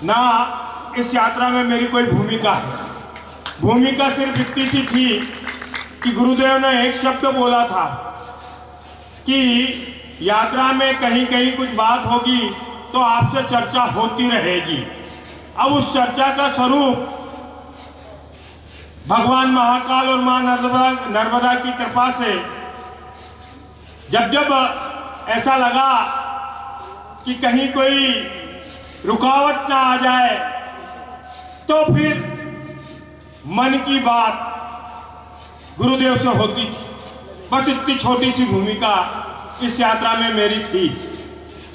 ना इस यात्रा में मेरी कोई भूमिका है। भूमिका सिर्फ इतनी सी थी कि गुरुदेव ने एक शब्द बोला था कि यात्रा में कहीं कहीं कुछ बात होगी तो आपसे चर्चा होती रहेगी। अब उस चर्चा का स्वरूप भगवान महाकाल और मां नर्मदा की कृपा से जब जब ऐसा लगा कि कहीं कोई रुकावट ना आ जाए, तो फिर मन की बात गुरुदेव से होती थी। बस इतनी छोटी सी भूमिका इस यात्रा में मेरी थी।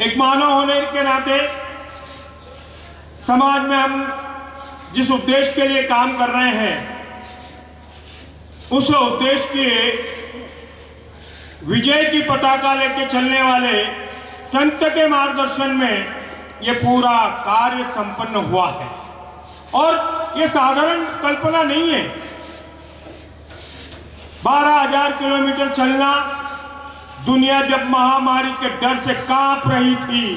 एक मानव होने के नाते समाज में हम जिस उद्देश्य के लिए काम कर रहे हैं, उस उद्देश्य के विजय की पताका लेके चलने वाले संत के मार्गदर्शन में ये पूरा कार्य संपन्न हुआ है। और ये साधारण कल्पना नहीं है। 12,000 किलोमीटर चलना, दुनिया जब महामारी के डर से कांप रही थी,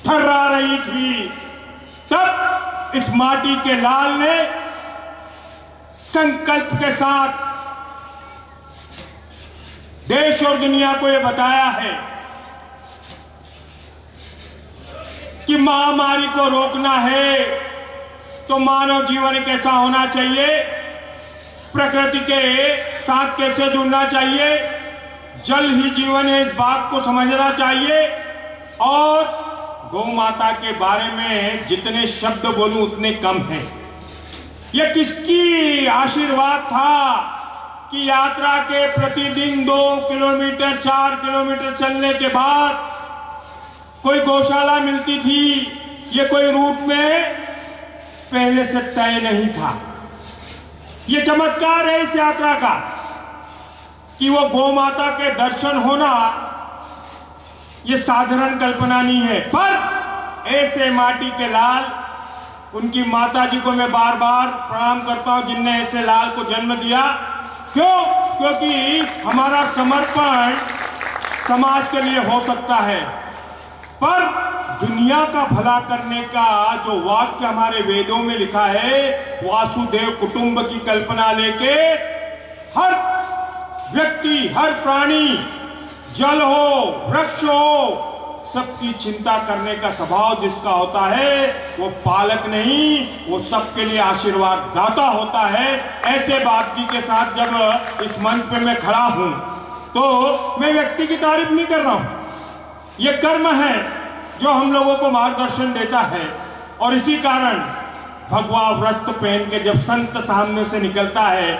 थर्रा रही थी, तब इस माटी के लाल ने संकल्प के साथ देश और दुनिया को यह बताया है कि महामारी को रोकना है तो मानव जीवन कैसा होना चाहिए, प्रकृति के साथ कैसे जुड़ना चाहिए, जल ही जीवन है, इस बात को समझना चाहिए। और गौ माता के बारे में जितने शब्द बोलूं उतने कम हैं। यह किसकी आशीर्वाद था कि यात्रा के प्रतिदिन 2 किलोमीटर 4 किलोमीटर चलने के बाद कोई गौशाला मिलती थी। ये कोई रूट में पहले से तय नहीं था। ये चमत्कार है इस यात्रा का कि वो गौ माता के दर्शन होना ये साधारण कल्पना नहीं है। पर ऐसे माटी के लाल, उनकी माता जी को मैं बार बार प्रणाम करता हूं जिनने ऐसे लाल को जन्म दिया। क्यों? क्योंकि हमारा समर्पण समाज के लिए हो सकता है, पर दुनिया का भला करने का जो वाक्य हमारे वेदों में लिखा है, वासुदेव कुटुंब की कल्पना लेके हर व्यक्ति, हर प्राणी, जल हो, वृक्ष हो, सबकी चिंता करने का स्वभाव जिसका होता है वो पालक नहीं, वो सबके लिए आशीर्वाद दाता होता है। ऐसे बाप जी के साथ जब इस मंच पे मैं खड़ा हूं तो मैं व्यक्ति की तारीफ नहीं कर रहा हूं। ये कर्म है जो हम लोगों को मार्गदर्शन देता है। और इसी कारण भगवा वस्त्र पहन के जब संत सामने से निकलता है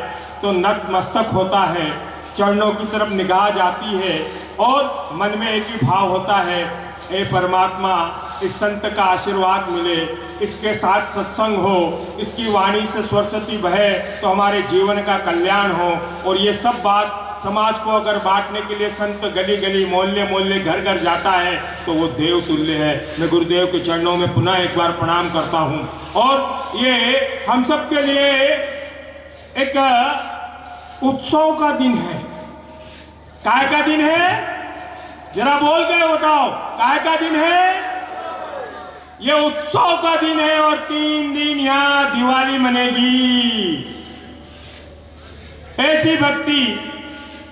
तो नतमस्तक होता है, चरणों की तरफ निगाह जाती है और मन में एक ही भाव होता है, ए परमात्मा इस संत का आशीर्वाद मिले, इसके साथ सत्संग हो, इसकी वाणी से सरस्वती बहे तो हमारे जीवन का कल्याण हो। और ये सब बात समाज को अगर बांटने के लिए संत गली गली, मोहल्ले मोहल्ले, घर घर जाता है तो वो देव तुल्य है। मैं गुरुदेव के चरणों में पुनः एक बार प्रणाम करता हूँ। और ये हम सब के लिए एक उत्सव का दिन है। काय का दिन है? जरा बोल के बताओ, काय का दिन है? ये उत्सव का दिन है और 3 दिन यहाँ दिवाली मनेगी। ऐसी भक्ति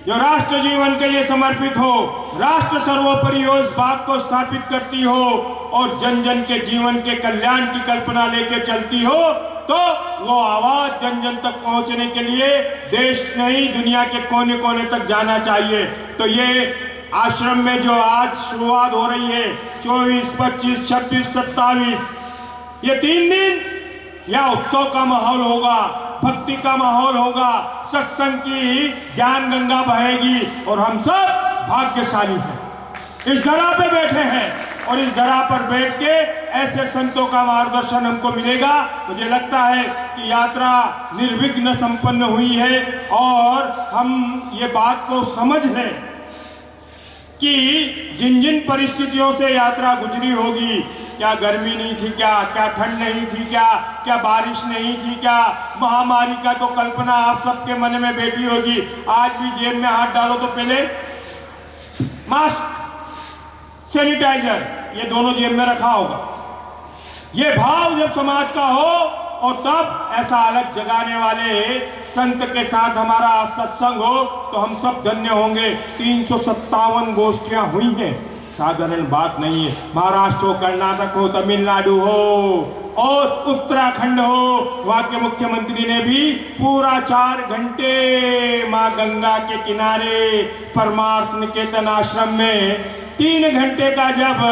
जो राष्ट्र जीवन के लिए समर्पित हो, राष्ट्र सर्वोपरि हो, इस बात को स्थापित करती हो और जन जन के जीवन के कल्याण की कल्पना लेके चलती हो, तो वो आवाज जन जन तक पहुंचने के लिए देश नहीं दुनिया के कोने कोने तक जाना चाहिए। तो ये आश्रम में जो आज शुरुआत हो रही है 24, 25, 26, 27, ये 3 दिन या उत्सव का माहौल होगा, भक्ति का माहौल होगा, सत्संग की ज्ञान गंगा बहेगी और हम सब भाग्यशाली हैं। इस धरा पे बैठे हैं और इस धरा पर बैठ के ऐसे संतों का मार्गदर्शन हमको मिलेगा। मुझे लगता है कि यात्रा निर्विघ्न संपन्न हुई है और हम ये बात को समझ लें कि जिन जिन परिस्थितियों से यात्रा गुजरी होगी, क्या गर्मी नहीं थी, क्या ठंड नहीं थी, क्या बारिश नहीं थी, क्या महामारी का तो कल्पना आप सबके मन में बैठी होगी। आज भी जेब में हाथ डालो तो पहले मास्क, सैनिटाइजर, ये दोनों जेब में रखा होगा। ये भाव जब समाज का हो और तब ऐसा अलग जगाने वाले संत के साथ हमारा सत्संग हो तो हम सब धन्य होंगे। 357 गोष्ठियां हुई हैं, साधारण बात नहीं है। महाराष्ट्र हो, कर्नाटक हो, तमिलनाडु हो और उत्तराखंड हो, वहां के मुख्यमंत्री ने भी पूरा 4 घंटे मां गंगा के किनारे परमार्थ निकेतन आश्रम में 3 घंटे का जब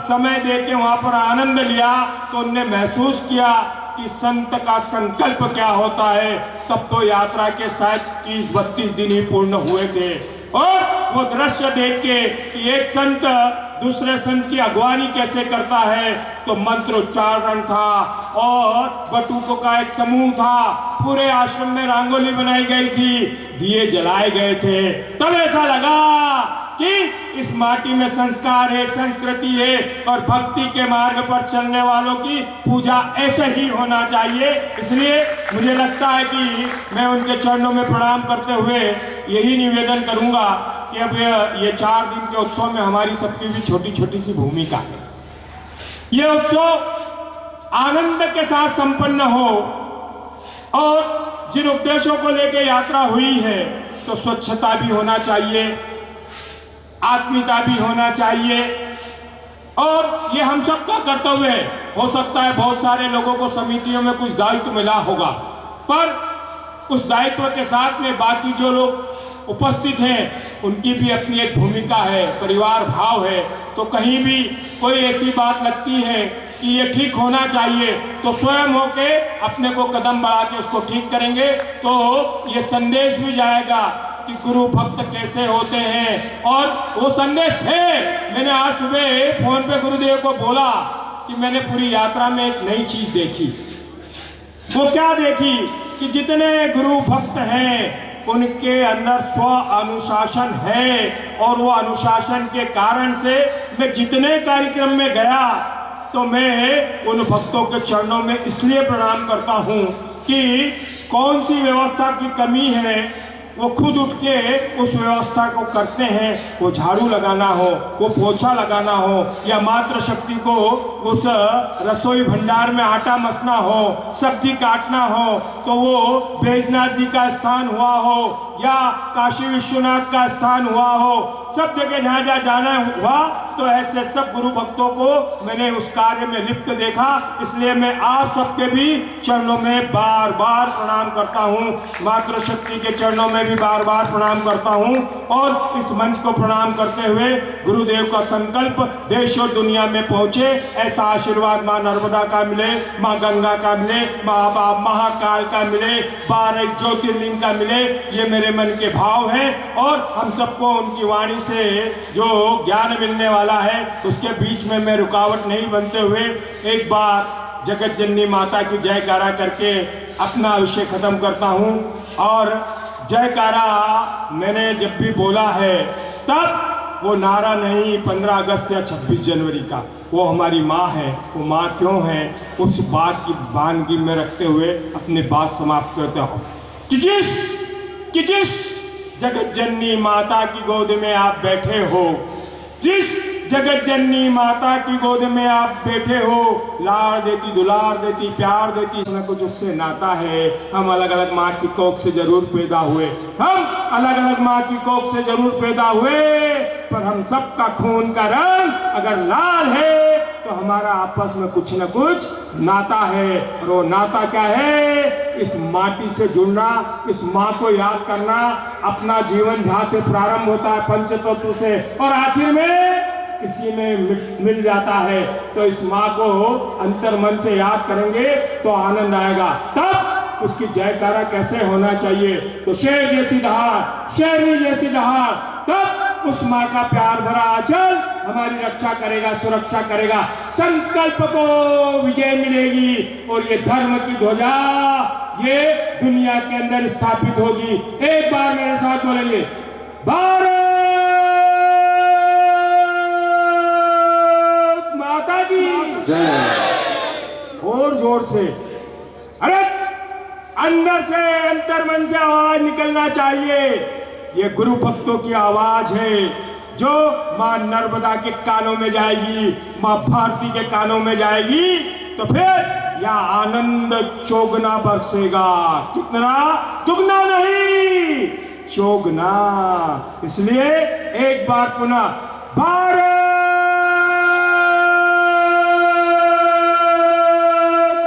समय देके वहां पर आनंद लिया तो उनने महसूस किया कि संत का संकल्प क्या होता है। तब तो यात्रा के शायद 30-32 दिन ही पूर्ण हुए थे और वो दृश्य देख के कि एक संत दूसरे संत की अगवानी कैसे करता है, तो मंत्रोच्चारण था और बटुकों का एक समूह था, पूरे आश्रम में रंगोली बनाई गई थी, दिए जलाए गए थे। तब ऐसा लगा कि इस माटी में संस्कार है, संस्कृति है और भक्ति के मार्ग पर चलने वालों की पूजा ऐसे ही होना चाहिए। इसलिए मुझे लगता है कि मैं उनके चरणों में प्रणाम करते हुए यही निवेदन करूंगा कि अब ये 4 दिन के उत्सव में हमारी सबकी भी छोटी छोटी सी भूमिका है। ये उत्सव आनंद के साथ संपन्न हो और जिन उद्देश्यों को लेकर यात्रा हुई है तो स्वच्छता भी होना चाहिए, आत्मीयता भी होना चाहिए और ये हम सबका कर्तव्य है। हो सकता है बहुत सारे लोगों को समितियों में कुछ दायित्व मिला होगा, पर उस दायित्व के साथ में बाकी जो लोग उपस्थित हैं उनकी भी अपनी एक भूमिका है, परिवार भाव है। तो कहीं भी कोई ऐसी बात लगती है कि ये ठीक होना चाहिए तो स्वयं होके अपने को कदम बढ़ा के उसको ठीक करेंगे तो ये संदेश भी जाएगा कि गुरु भक्त कैसे होते हैं। और वो संदेश है, मैंने आज सुबह फोन पे गुरुदेव को बोला कि मैंने पूरी यात्रा में एक नई चीज देखी। वो क्या देखी कि जितने गुरु भक्त हैं उनके अंदर स्व अनुशासन है और वो अनुशासन के कारण से मैं जितने कार्यक्रम में गया तो मैं उन भक्तों के चरणों में इसलिए प्रणाम करता हूँ कि कौन सी व्यवस्था की कमी है वो खुद उठ के उस व्यवस्था को करते हैं। वो झाड़ू लगाना हो, वो पोछा लगाना हो या मातृ शक्ति को उस रसोई भंडार में आटा मसना हो, सब्जी काटना हो, तो वो बैजनाथ जी का स्थान हुआ हो या काशी विश्वनाथ का स्थान हुआ हो, सब जगह जहाँ जहाँ जाना हुआ तो ऐसे सब गुरु भक्तों को मैंने उस कार्य में लिप्त देखा। इसलिए मैं आप सबके भी चरणों में बार बार प्रणाम करता हूँ, मातृशक्ति के चरणों में भी बार बार प्रणाम करता हूँ और इस मंच को प्रणाम करते हुए गुरुदेव का संकल्प देश और दुनिया में पहुँचे ऐसा आशीर्वाद माँ नर्मदा का मिले, माँ गंगा का मिले, माँ महाकाल का मिले, 12 ज्योतिर्लिंग का मिले, ये मेरे मन के भाव हैं। और हम सबको उनकी वाणी से जो ज्ञान मिलने वाला है उसके बीच में मैं रुकावट नहीं बनते हुए एक बार जगत जननी माता की जयकारा करके अपना विषय खत्म करता हूँ। और जयकारा मैंने जब भी बोला है तब वो नारा नहीं 15 अगस्त या 26 जनवरी का, वो हमारी माँ है। वो माँ क्यों है उस बात की वानगी में रखते हुए अपनी बात समाप्त करता हूँ कि जिस जगत जननी माता की गोद में आप बैठे हो, जिस जगत जननी माता की गोद में आप बैठे हो, लाड़ देती, दुलार देती, प्यार देती, ना कुछ उससे नाता है। हम अलग अलग माँ की कोख से जरूर पैदा हुए, हम अलग अलग माँ की कोख से जरूर पैदा हुए, पर हम सबका खून का रंग अगर लाल है तो हमारा आपस में कुछ न कुछ नाता है। और वो नाता क्या है? इस माटी से जुड़ना, इस माँ को याद करना। अपना जीवन जहाँ से प्रारंभ होता है पंचतत्व से और आखिर में किसी में मिल जाता है, तो इस माँ को अंतर मन से याद करेंगे तो आनंद आएगा। तब उसकी जयकारा कैसे होना चाहिए? तो शेर जैसी दहाड़, शेरनी जैसी दहाड़, तब उस माँ का प्यार भरा आंचल हमारी रक्षा करेगा, सुरक्षा करेगा। संकल्प को विजय मिलेगी और ये धर्म की ध्वजा ये दुनिया के अंदर स्थापित होगी। एक बार मेरे साथ बोलेंगे, भारत माता की जय। और जोर से, अरे अंदर से, अंतर मन से आवाज निकलना चाहिए। ये गुरु भक्तों की आवाज है जो मां नर्मदा के कानों में जाएगी, मां भारती के कानों में जाएगी, तो फिर यह आनंद चौगुना बरसेगा। कितना? दुगना नहीं, चौगुना। इसलिए एक बार पुनः भारत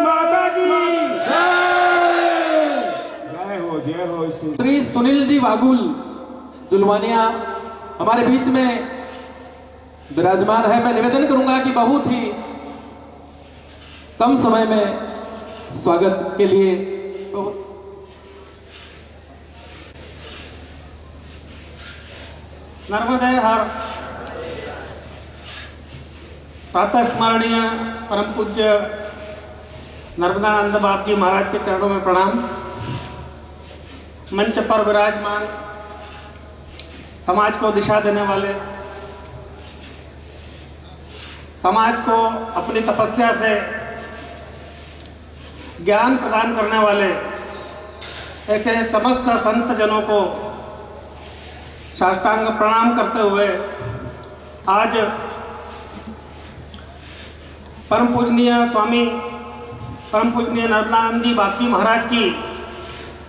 माता की जय हो, जय हो। श्री सुनील जी वागुल जुलवानिया हमारे बीच में विराजमान है। मैं निवेदन करूंगा कि बहुत ही कम समय में स्वागत के लिए नर्मदे हर प्रातः स्मरणीय परम पूज्य नर्मदानंद बाप जी महाराज के चरणों में प्रणाम। मंच पर विराजमान समाज को दिशा देने वाले, समाज को अपनी तपस्या से ज्ञान प्रदान करने वाले ऐसे समस्त संत जनों को साष्टांग प्रणाम करते हुए आज परम पूजनीय स्वामी परम पूजनीय नर्मदानंद जी बापजी महाराज की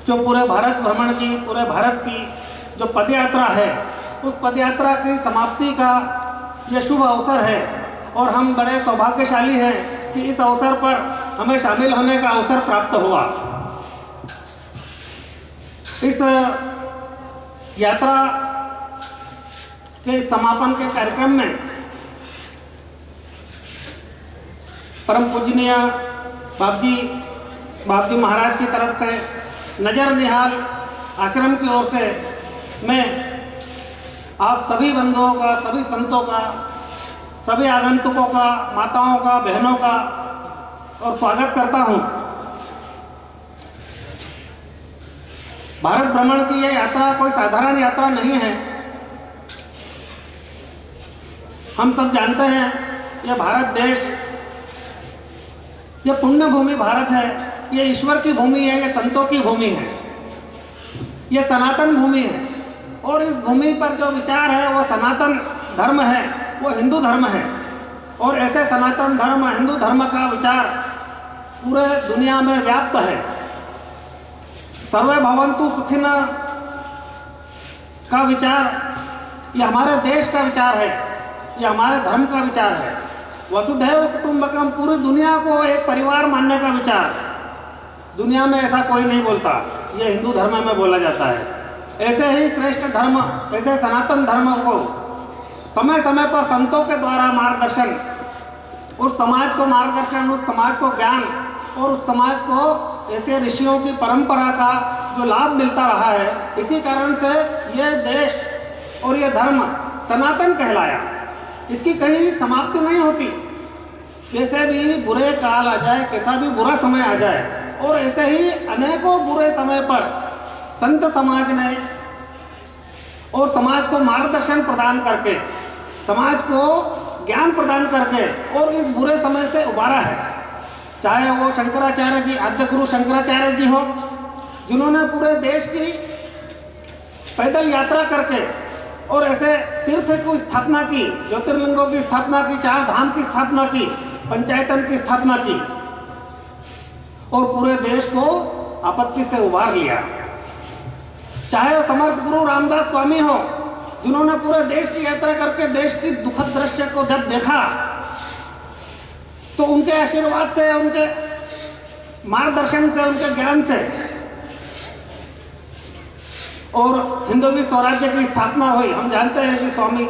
जो पूरे भारत भ्रमण की, पूरे भारत की जो पदयात्रा है, उस पदयात्रा की समाप्ति का ये शुभ अवसर है और हम बड़े सौभाग्यशाली हैं कि इस अवसर पर हमें शामिल होने का अवसर प्राप्त हुआ। इस यात्रा के समापन के कार्यक्रम में परम पूजनीय बापजी महाराज की तरफ से नजर निहाल आश्रम की ओर से मैं आप सभी बंधुओं का, सभी संतों का, सभी आगंतुकों का, माताओं का, बहनों का और स्वागत करता हूं। भारत भ्रमण की यह यात्रा कोई साधारण यात्रा नहीं है। हम सब जानते हैं यह भारत देश, यह पुण्य भूमि भारत है, यह ईश्वर की भूमि है, यह संतों की भूमि है, यह सनातन भूमि है और इस भूमि पर जो विचार है वो सनातन धर्म है, वो हिंदू धर्म है और ऐसे सनातन धर्म, हिंदू धर्म का विचार पूरे दुनिया में व्याप्त है। सर्वे भवन्तु सुखिनः का विचार ये हमारे देश का विचार है, ये हमारे धर्म का विचार है। वसुधैव कुटुंबकम, पूरी दुनिया को एक परिवार मानने का विचार दुनिया में ऐसा कोई नहीं बोलता, ये हिंदू धर्म में बोला जाता है। ऐसे ही श्रेष्ठ धर्म, ऐसे सनातन धर्म को समय समय पर संतों के द्वारा मार्गदर्शन, उस समाज को मार्गदर्शन, उस समाज को ज्ञान और उस समाज को ऐसे ऋषियों की परंपरा का जो लाभ मिलता रहा है, इसी कारण से यह देश और यह धर्म सनातन कहलाया। इसकी कहीं समाप्ति नहीं होती। कैसे भी बुरे काल आ जाए, कैसा भी बुरा समय आ जाए, और ऐसे ही अनेकों बुरे समय पर संत समाज ने और समाज को मार्गदर्शन प्रदान करके, समाज को ज्ञान प्रदान करके और इस बुरे समय से उबारा है। चाहे वो शंकराचार्य जी, आद्य गुरु शंकराचार्य जी हो, जिन्होंने पूरे देश की पैदल यात्रा करके और ऐसे तीर्थ की स्थापना की, ज्योतिर्लिंगों की स्थापना की, 4 धाम की स्थापना की, पंचायतन की स्थापना की और पूरे देश को आपत्ति से उबार लिया। चाहे वो समर्थ गुरु रामदास स्वामी हो, जिन्होंने पूरे देश की यात्रा करके देश की दुखद दृश्य को जब देखा तो उनके आशीर्वाद से, उनके मार्गदर्शन से, उनके ज्ञान से और हिंदवी स्वराज्य की स्थापना हुई। हम जानते हैं कि स्वामी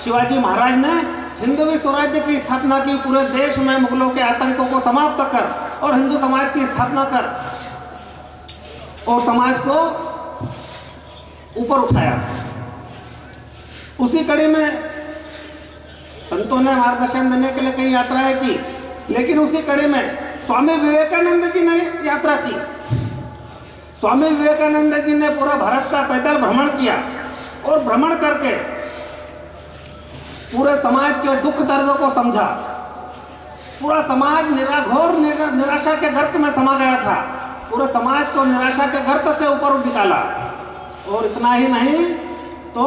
शिवाजी महाराज ने हिंदवी स्वराज्य की स्थापना की, पूरे देश में मुगलों के आतंकों को समाप्त कर और हिंदू समाज की स्थापना कर और समाज को ऊपर उठाया। उसी कड़ी में संतों ने मार्गदर्शन देने के लिए कई यात्राएं की, लेकिन उसी कड़ी में स्वामी विवेकानंद जी ने यात्रा की। स्वामी विवेकानंद जी ने पूरा भारत का पैदल भ्रमण किया और भ्रमण करके पूरे समाज के दुख दर्द को समझा। पूरा समाज घोर निराशा के गर्त में समा गया था। पूरे समाज को निराशा के गर्त से ऊपर निकाला और इतना ही नहीं तो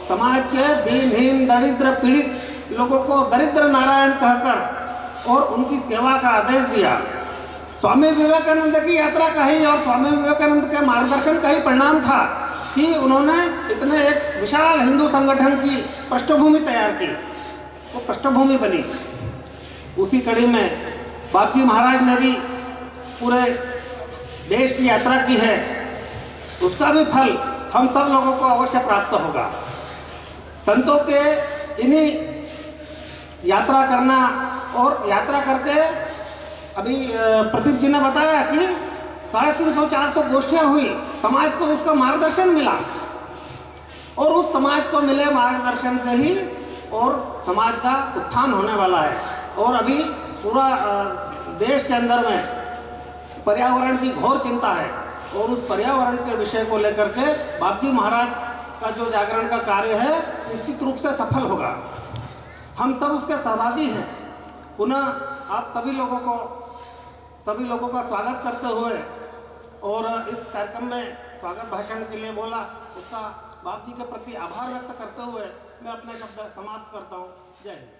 समाज के दीनहीन, दरिद्र, पीड़ित लोगों को दरिद्र नारायण कहकर और उनकी सेवा का आदेश दिया। स्वामी विवेकानंद की यात्रा का ही और स्वामी विवेकानंद के मार्गदर्शन का ही परिणाम था कि उन्होंने इतने एक विशाल हिंदू संगठन की पृष्ठभूमि तैयार की, वो पृष्ठभूमि बनी। उसी कड़ी में बापजी महाराज ने भी पूरे देश की यात्रा की है, उसका भी फल हम सब लोगों को अवश्य प्राप्त होगा। संतों के इन्हीं यात्रा करना और यात्रा करके अभी प्रदीप जी ने बताया कि 350-400 गोष्ठियाँ हुई, समाज को उसका मार्गदर्शन मिला और उस समाज को मिले मार्गदर्शन से ही और समाज का उत्थान होने वाला है। और अभी पूरा देश के अंदर में पर्यावरण की घोर चिंता है और उस पर्यावरण के विषय को लेकर के बापजी महाराज का जो जागरण का कार्य है निश्चित रूप से सफल होगा। हम सब उसके सहभागी हैं। पुनः आप सभी लोगों का स्वागत करते हुए और इस कार्यक्रम में स्वागत भाषण के लिए बोला उसका बाप जी के प्रति आभार व्यक्त करते हुए मैं अपने शब्द समाप्त करता हूँ। जय हिंद।